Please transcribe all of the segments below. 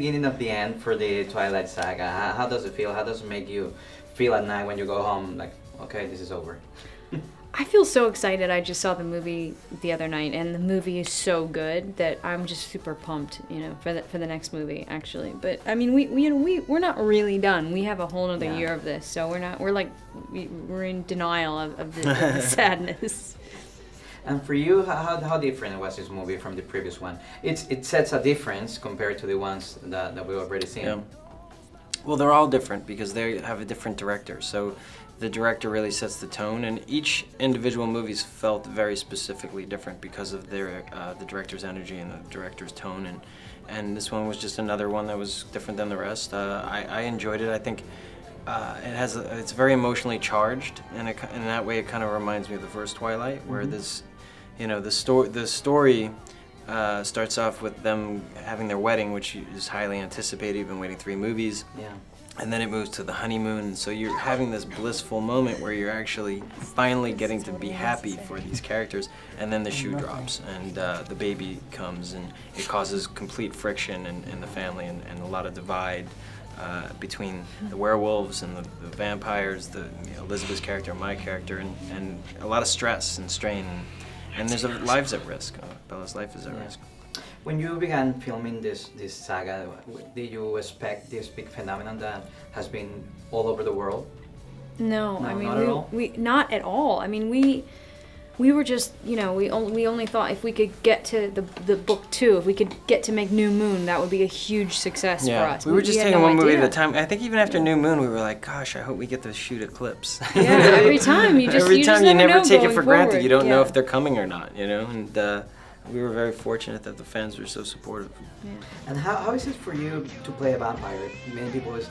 beginning of the end for the Twilight Saga? How does it feel? How does it make you feel at night when you go home? Like, okay, this is over. I feel so excited. I just saw the movie the other night, and the movie is so good that I'm just super pumped, you know, for the next movie actually. But I mean, we're not really done. We have a whole other year of this, so we're in denial of the sadness. And for you, how different was this movie from the previous one? It sets a difference compared to the ones that we've already seen. Yeah. Well, they're all different because they have a different director. So the director really sets the tone, and each individual movies felt very specifically different because of their the director's energy and the director's tone. And this one was just another one that was different than the rest. I enjoyed it. I think it's very emotionally charged, and in that way, it kind of reminds me of the first Twilight, where this, you know, the story starts off with them having their wedding, which is highly anticipated. You've been waiting 3 movies. Yeah. And then it moves to the honeymoon, so you're having this blissful moment where you're actually finally getting to be happy for these characters, and then the shoe drops, and the baby comes, and it causes complete friction in the family, and a lot of divide between the werewolves and the vampires, Elizabeth's character, my character, and a lot of stress and strain, and there's lives at risk. Bella's life is at risk. When you began filming this saga, did you expect this big phenomenon that has been all over the world? No, No, I mean, not at all? we not at all. I mean, we were just, you know, we only thought if we could get to the book 2, if we could get to make New Moon, that would be a huge success for us. We were just taking one movie at a time. I think even after New Moon, we were like, gosh, I hope we get to shoot Eclipse. Yeah, every time you just never take it for granted. Forward. You don't know if they're coming or not, you know. And we were very fortunate that the fans were so supportive. Yeah. And how is it for you to play a vampire? Many people is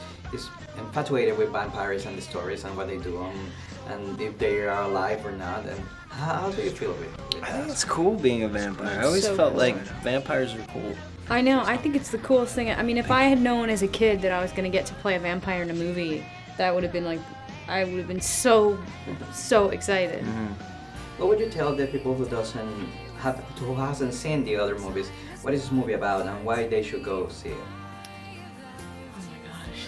infatuated with vampires and the stories and what they do, and if they are alive or not. And how do you feel with I that? think it's cool being a vampire. I always so felt cool. like vampires are cool. I know. I think it's the coolest thing. I mean, if I had known as a kid that I was going to get to play a vampire in a movie, that would have been like, I would have been so excited. What would you tell the people who hasn't seen the other movies? What is this movie about, and why they should go see it?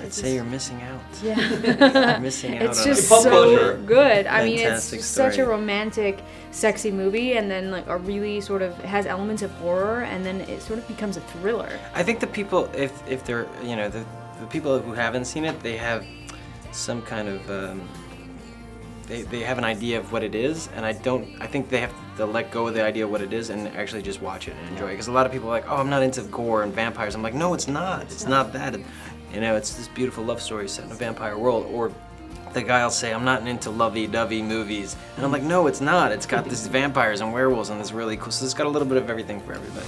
I'd say you're missing out. Yeah. You're missing out It's on just Pop so culture. good. I mean, it's Fantastic such a story. romantic, sexy movie, and then like a really sort of has elements of horror, and then it sort of becomes a thriller. I think the people, if they're, you know, the people who haven't seen it, they have some kind of, they have an idea of what it is, and I think they have to let go of the idea of what it is and actually just watch it and enjoy it. Because a lot of people are like, oh, I'm not into gore and vampires. I'm like, no, it's not. It's not that. You know, it's this beautiful love story set in a vampire world. Or the guy will say, I'm not into lovey-dovey movies. And I'm like, no, it's not. It's got these vampires and werewolves and this really cool. So it's got a little bit of everything for everybody.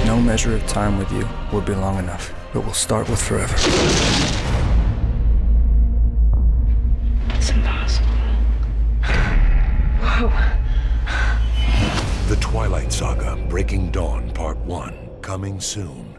No measure of time with you would be long enough, but we'll start with forever. It's impossible. Whoa. The Twilight Saga: Breaking Dawn Part 1, coming soon.